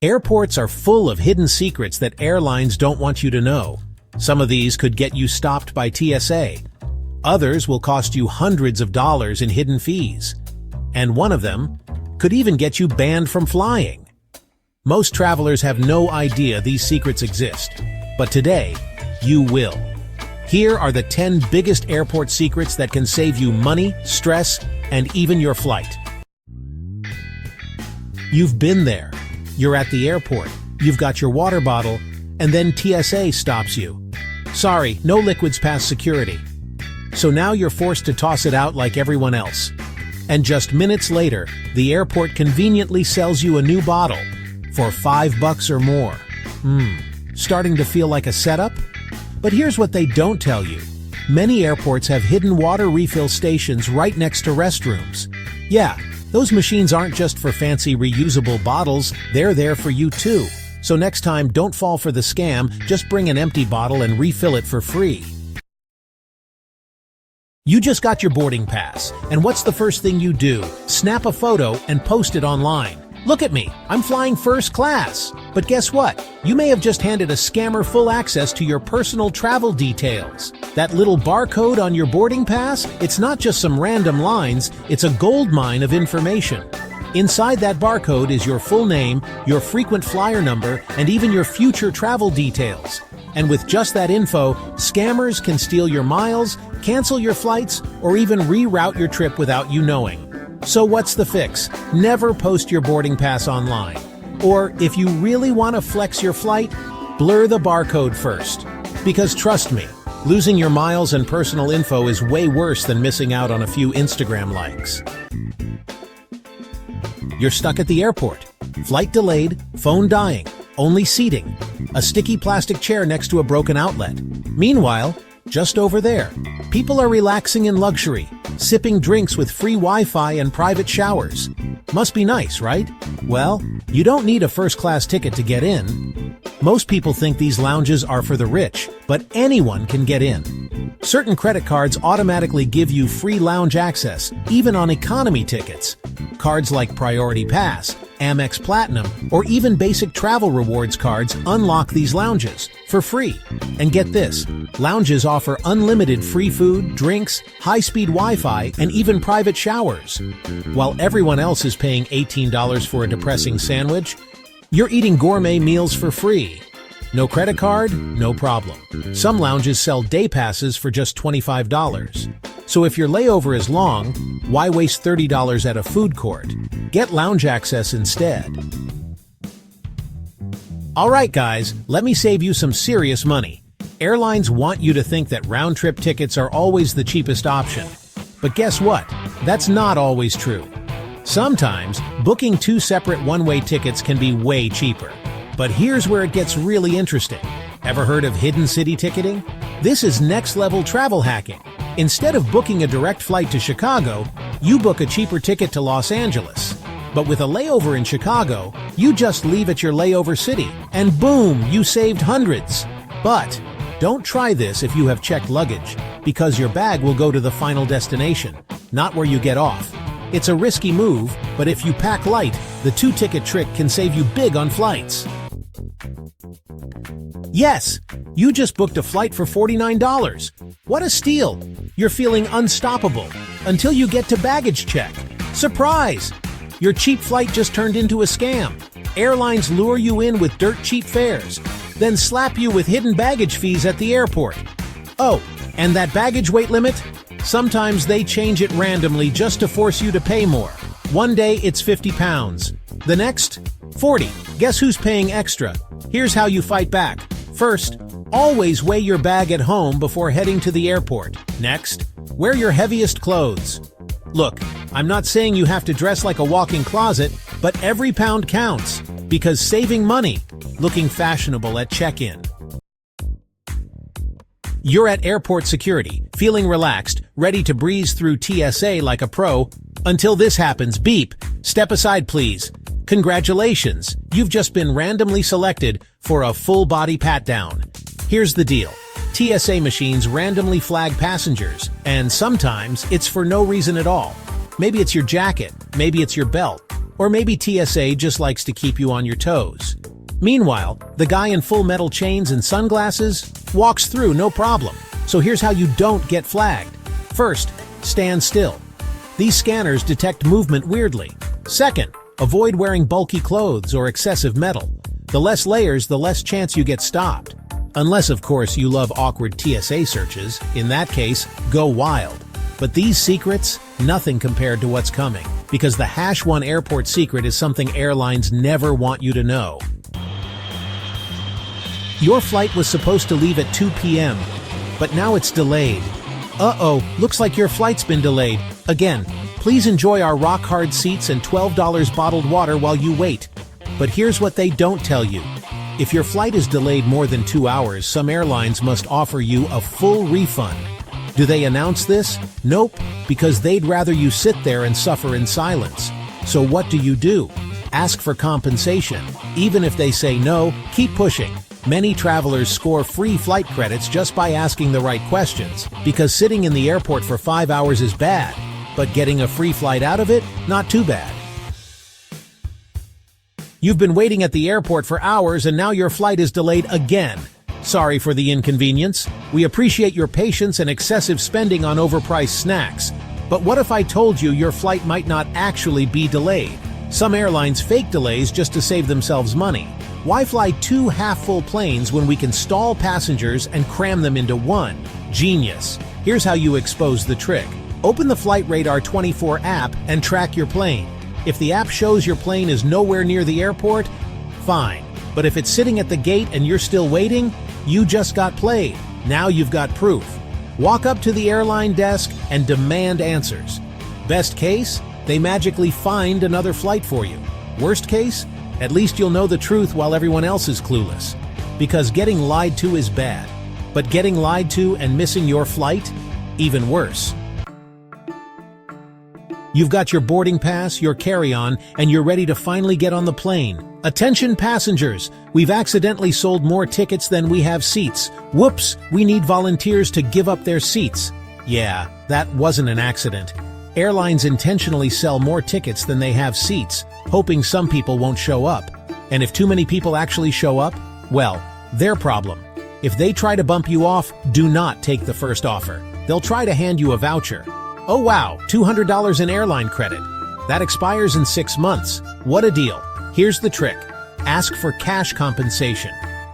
Airports are full of hidden secrets that airlines don't want you to know. Some of these could get you stopped by TSA. Others will cost you hundreds of dollars in hidden fees. And one of them could even get you banned from flying. Most travelers have no idea these secrets exist, but today, you will. Here are the 10 biggest airport secrets that can save you money, stress, and even your flight. You've been there. You're at the airport, you've got your water bottle, and then TSA stops you. Sorry, no liquids past security. So now you're forced to toss it out like everyone else. And just minutes later, the airport conveniently sells you a new bottle for $5 or more. Starting to feel like a setup? But here's what they don't tell you. Many airports have hidden water refill stations right next to restrooms. Yeah, those machines aren't just for fancy reusable bottles, they're there for you too. So next time, don't fall for the scam, just bring an empty bottle and refill it for free. You just got your boarding pass, and what's the first thing you do? Snap a photo and post it online. Look at me, I'm flying first class. But guess what? You may have just handed a scammer full access to your personal travel details. That little barcode on your boarding pass, it's not just some random lines, it's a goldmine of information. Inside that barcode is your full name, your frequent flyer number, and even your future travel details. And with just that info, scammers can steal your miles, cancel your flights, or even reroute your trip without you knowing. So what's the fix? Never post your boarding pass online. Or if you really want to flex your flight, blur the barcode first. Because trust me, losing your miles and personal info is way worse than missing out on a few Instagram likes. You're stuck at the airport. Flight delayed, phone dying, only seating, a sticky plastic chair next to a broken outlet. Meanwhile, just over there, people are relaxing in luxury, sipping drinks with free Wi-Fi and private showers. Must be nice, right? Well, you don't need a first-class ticket to get in. Most people think these lounges are for the rich, but anyone can get in. Certain credit cards automatically give you free lounge access, even on economy tickets. Cards like Priority Pass, Amex Platinum, or even basic travel rewards cards unlock these lounges for free. And get this, lounges offer unlimited free food, drinks, high-speed Wi-Fi, and even private showers. While everyone else is paying $18 for a depressing sandwich, you're eating gourmet meals for free. No credit card? No problem. Some lounges sell day passes for just $25. So if your layover is long, why waste $30 at a food court? Get lounge access instead. Alright guys, let me save you some serious money. Airlines want you to think that round-trip tickets are always the cheapest option. But guess what? That's not always true. Sometimes, booking 2 separate one-way tickets can be way cheaper. But here's where it gets really interesting. Ever heard of hidden city ticketing? This is next-level travel hacking. Instead of booking a direct flight to Chicago, you book a cheaper ticket to Los Angeles. But with a layover in Chicago, you just leave at your layover city, and boom, you saved hundreds. But don't try this if you have checked luggage, because your bag will go to the final destination, not where you get off. It's a risky move, but if you pack light, the 2-ticket trick can save you big on flights. Yes, you just booked a flight for $49. What a steal! You're feeling unstoppable until you get to baggage check. Surprise! Your cheap flight just turned into a scam. Airlines lure you in with dirt cheap fares, then slap you with hidden baggage fees at the airport. Oh, and that baggage weight limit? Sometimes they change it randomly just to force you to pay more. One day it's 50 pounds. The next, 40. Guess who's paying extra? Here's how you fight back. First, always weigh your bag at home before heading to the airport. Next, wear your heaviest clothes. Look, I'm not saying you have to dress like a walk-in closet, but every pound counts, because saving money, looking fashionable at check-in. You're at airport security, feeling relaxed, ready to breeze through TSA like a pro, until this happens. Beep. Step aside, please. Congratulations, you've just been randomly selected for a full-body pat-down. Here's the deal. TSA machines randomly flag passengers, and sometimes it's for no reason at all. Maybe it's your jacket, maybe it's your belt, Or maybe TSA just likes to keep you on your toes. Meanwhile, the guy in full metal chains and sunglasses walks through no problem. So here's how you don't get flagged. First, stand still. These scanners detect movement weirdly. Second, avoid wearing bulky clothes or excessive metal. The less layers, the less chance you get stopped. Unless, of course, you love awkward TSA searches. In that case, go wild. But these secrets, nothing compared to what's coming. Because the #1 airport secret is something airlines never want you to know. Your flight was supposed to leave at 2 p.m., but now it's delayed. Uh-oh, looks like your flight's been delayed. Again, please enjoy our rock-hard seats and $12 bottled water while you wait. But here's what they don't tell you. If your flight is delayed more than 2 hours, some airlines must offer you a full refund. Do they announce this? Nope, because they'd rather you sit there and suffer in silence. So what do? Ask for compensation. Even if they say no, keep pushing. Many travelers score free flight credits just by asking the right questions, because sitting in the airport for 5 hours is bad, but getting a free flight out of it, not too bad. You've been waiting at the airport for hours and now your flight is delayed again. Sorry for the inconvenience. We appreciate your patience and excessive spending on overpriced snacks. But what if I told you your flight might not actually be delayed? Some airlines fake delays just to save themselves money. Why fly 2 half-full planes when we can stall passengers and cram them into one? Genius. Here's how you expose the trick. Open the Flight Radar 24 app and track your plane. If the app shows your plane is nowhere near the airport, fine. But if it's sitting at the gate and you're still waiting, you just got played. Now you've got proof. Walk up to the airline desk and demand answers. Best case, they magically find another flight for you. Worst case, at least you'll know the truth while everyone else is clueless. Because getting lied to is bad. But getting lied to and missing your flight? Even worse. You've got your boarding pass, your carry-on, and you're ready to finally get on the plane. Attention passengers! We've accidentally sold more tickets than we have seats. Whoops! We need volunteers to give up their seats. Yeah, that wasn't an accident. Airlines intentionally sell more tickets than they have seats, hoping some people won't show up. And if too many people actually show up, well, their problem. If they try to bump you off, do not take the first offer. They'll try to hand you a voucher. Oh wow, $200 in airline credit. That expires in 6 months. What a deal. Here's the trick. Ask for cash compensation.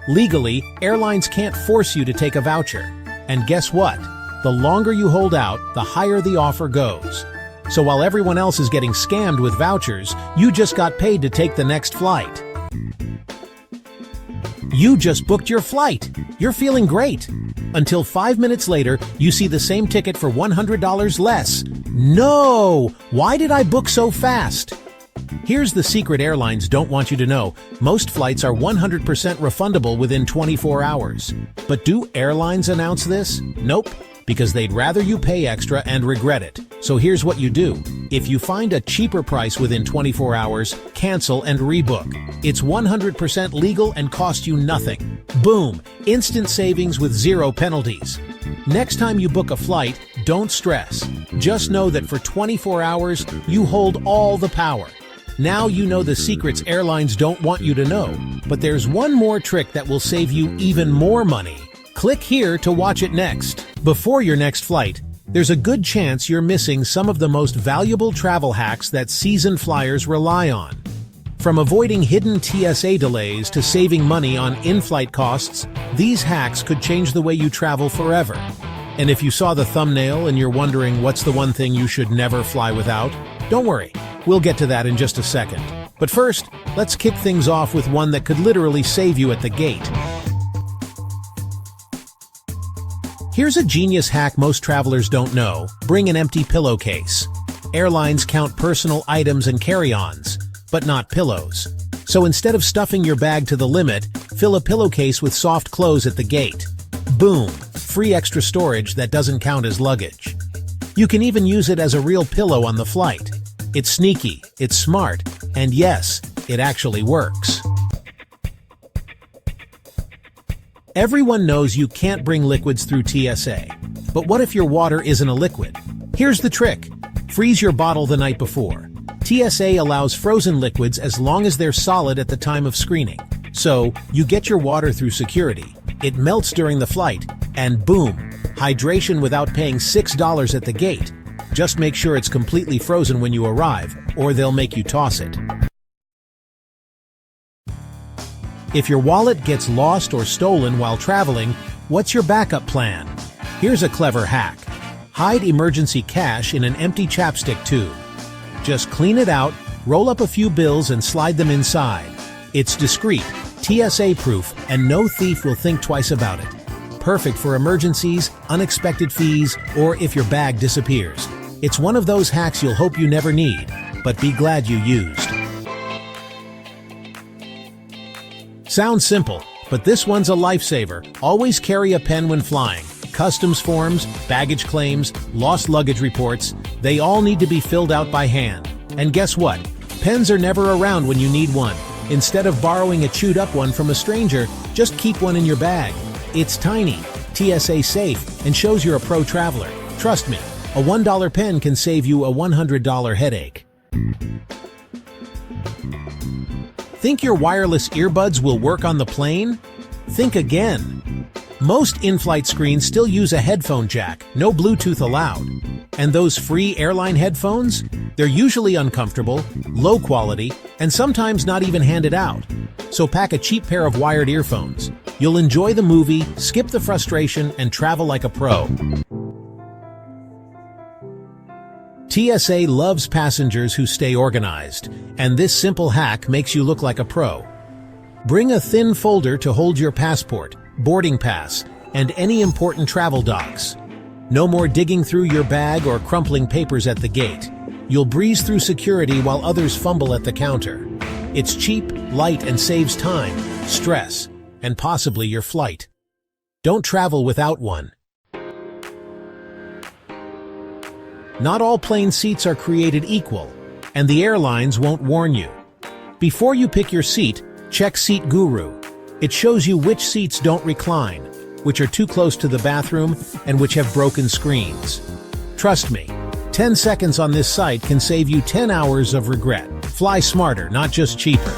Legally, airlines can't force you to take a voucher. And guess what? The longer you hold out, the higher the offer goes. So while everyone else is getting scammed with vouchers, you just got paid to take the next flight. You just booked your flight. You're feeling great. Until 5 minutes later, you see the same ticket for $100 less. No! Why did I book so fast? Here's the secret airlines don't want you to know. Most flights are 100% refundable within 24 hours. But do airlines announce this? Nope. Because they'd rather you pay extra and regret it. So here's what you do. If you find a cheaper price within 24 hours, cancel and rebook. It's 100% legal and cost you nothing. Boom! Instant savings with 0 penalties. Next time you book a flight, don't stress. Just know that for 24 hours, you hold all the power. Now you know the secrets airlines don't want you to know. But there's one more trick that will save you even more money. Click here to watch it next. Before your next flight, there's a good chance you're missing some of the most valuable travel hacks that seasoned flyers rely on. From avoiding hidden TSA delays to saving money on in-flight costs, these hacks could change the way you travel forever. And if you saw the thumbnail and you're wondering what's the one thing you should never fly without, don't worry, we'll get to that in just a second. But first, let's kick things off with one that could literally save you at the gate. Here's a genius hack most travelers don't know. Bring an empty pillowcase. Airlines count personal items and carry-ons, but not pillows. So instead of stuffing your bag to the limit, fill a pillowcase with soft clothes at the gate. Boom! Free extra storage that doesn't count as luggage. You can even use it as a real pillow on the flight. It's sneaky, it's smart, and yes, it actually works. Everyone knows you can't bring liquids through TSA. But what if your water isn't a liquid? Here's the trick. Freeze your bottle the night before. TSA allows frozen liquids as long as they're solid at the time of screening. So, you get your water through security, it melts during the flight, and boom, hydration without paying $6 at the gate. Just make sure it's completely frozen when you arrive, or they'll make you toss it. If your wallet gets lost or stolen while traveling, what's your backup plan? Here's a clever hack. Hide emergency cash in an empty chapstick tube. Just clean it out, roll up a few bills and slide them inside. It's discreet, TSA-proof, and no thief will think twice about it. Perfect for emergencies, unexpected fees, or if your bag disappears. It's one of those hacks you'll hope you never need, but be glad you used. Sounds simple, but this one's a lifesaver. Always carry a pen when flying. Customs forms, baggage claims, lost luggage reports, they all need to be filled out by hand. And guess what? Pens are never around when you need one. Instead of borrowing a chewed-up one from a stranger, just keep one in your bag. It's tiny, TSA safe, and shows you're a pro traveler. Trust me, a $1 pen can save you a $100 headache. Think your wireless earbuds will work on the plane? Think again. Most in-flight screens still use a headphone jack, no Bluetooth allowed. And those free airline headphones? They're usually uncomfortable, low quality, and sometimes not even handed out. So pack a cheap pair of wired earphones. You'll enjoy the movie, skip the frustration, and travel like a pro. TSA loves passengers who stay organized, and this simple hack makes you look like a pro. Bring a thin folder to hold your passport, boarding pass, and any important travel docs. No more digging through your bag or crumpling papers at the gate. You'll breeze through security while others fumble at the counter. It's cheap, light, and saves time, stress, and possibly your flight. Don't travel without one. Not all plane seats are created equal, and the airlines won't warn you. Before you pick your seat, check Seat Guru. It shows you which seats don't recline, which are too close to the bathroom, and which have broken screens. Trust me, 10 seconds on this site can save you 10 hours of regret. Fly smarter, not just cheaper.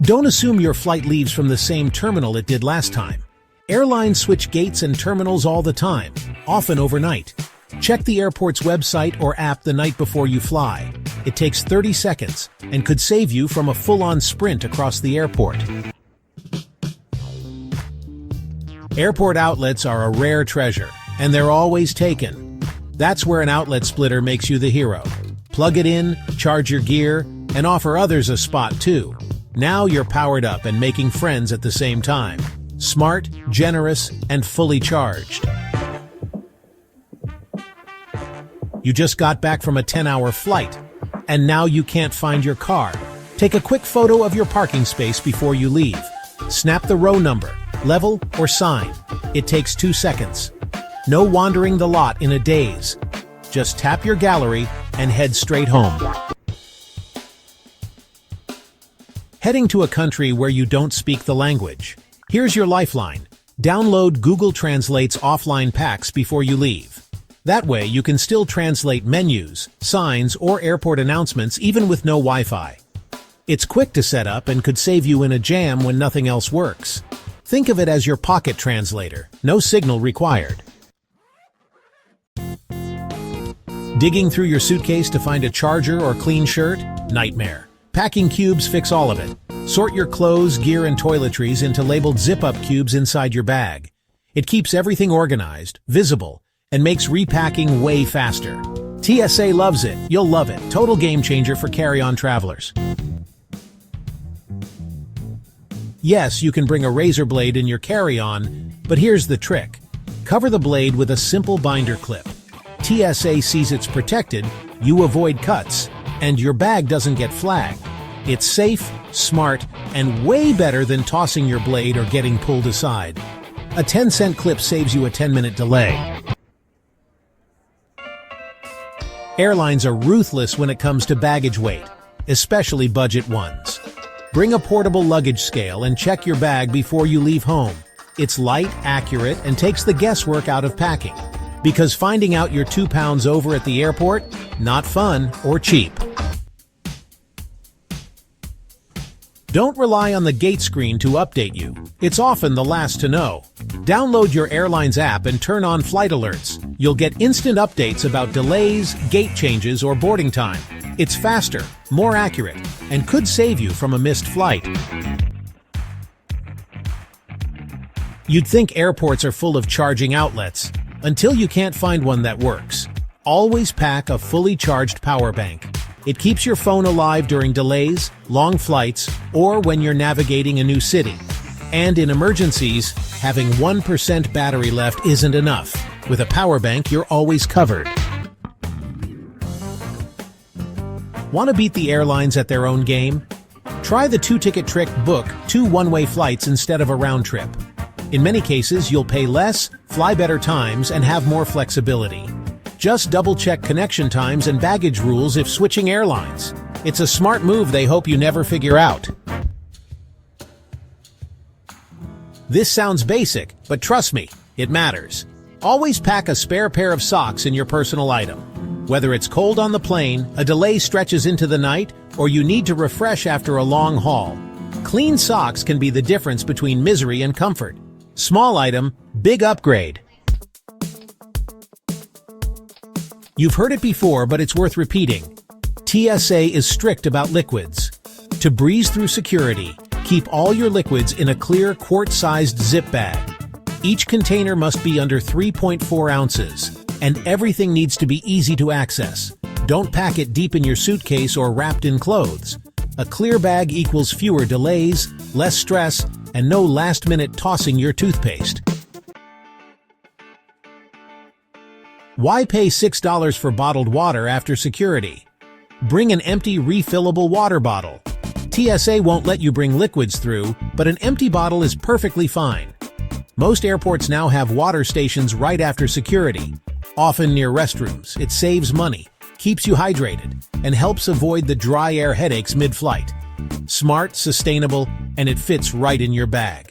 Don't assume your flight leaves from the same terminal it did last time. Airlines switch gates and terminals all the time, often overnight. Check the airport's website or app the night before you fly. It takes 30 seconds and could save you from a full-on sprint across the airport. Airport outlets are a rare treasure, and they're always taken. That's where an outlet splitter makes you the hero. Plug it in, charge your gear, and offer others a spot too. Now you're powered up and making friends at the same time. Smart, generous, and fully charged. You just got back from a 10-hour flight, and now you can't find your car. Take a quick photo of your parking space before you leave. Snap the row number, level, or sign. It takes 2 seconds. No wandering the lot in a daze. Just tap your gallery and head straight home. Heading to a country where you don't speak the language. Here's your lifeline. Download Google Translate's offline packs before you leave. That way you can still translate menus, signs, or airport announcements even with no Wi-Fi. It's quick to set up and could save you in a jam when nothing else works. Think of it as your pocket translator, no signal required. Digging through your suitcase to find a charger or clean shirt? Nightmare. Packing cubes fix all of it. Sort your clothes, gear, and toiletries into labeled zip-up cubes inside your bag. It keeps everything organized, visible, and makes repacking way faster. TSA loves it. You'll love it. Total game changer for carry-on travelers. Yes, you can bring a razor blade in your carry-on, but here's the trick. Cover the blade with a simple binder clip. TSA sees it's protected, you avoid cuts, and your bag doesn't get flagged. It's safe, smart, and way better than tossing your blade or getting pulled aside. A 10-cent clip saves you a 10-minute delay. Airlines are ruthless when it comes to baggage weight, especially budget ones. Bring a portable luggage scale and check your bag before you leave home. It's light, accurate, and takes the guesswork out of packing. Because finding out you're 2 pounds over at the airport, not fun or cheap. Don't rely on the gate screen to update you. It's often the last to know. Download your Airlines app and turn on flight alerts. You'll get instant updates about delays, gate changes, or boarding time. It's faster, more accurate, and could save you from a missed flight. You'd think airports are full of charging outlets, until you can't find one that works. Always pack a fully charged power bank. It keeps your phone alive during delays, long flights, or when you're navigating a new city. And in emergencies, having 1% battery left isn't enough. With a power bank, you're always covered. Want to beat the airlines at their own game? Try the 2-ticket trick. Book 2 one-way flights instead of a round trip. In many cases, you'll pay less, fly better times, and have more flexibility. Just double-check connection times and baggage rules if switching airlines. It's a smart move they hope you never figure out. This sounds basic, but trust me, it matters. Always pack a spare pair of socks in your personal item. Whether it's cold on the plane, a delay stretches into the night, or you need to refresh after a long haul, clean socks can be the difference between misery and comfort. Small item, big upgrade. You've heard it before, but it's worth repeating. TSA is strict about liquids. To breeze through security, keep all your liquids in a clear quart-sized zip bag. Each container must be under 3.4 ounces, and everything needs to be easy to access. Don't pack it deep in your suitcase or wrapped in clothes. A clear bag equals fewer delays, less stress, and no last-minute tossing your toothpaste. Why pay $6 for bottled water after security? Bring an empty refillable water bottle. TSA won't let you bring liquids through, but an empty bottle is perfectly fine. Most airports now have water stations right after security, often near restrooms. It saves money, keeps you hydrated, and helps avoid the dry air headaches mid-flight. Smart, sustainable, and it fits right in your bag.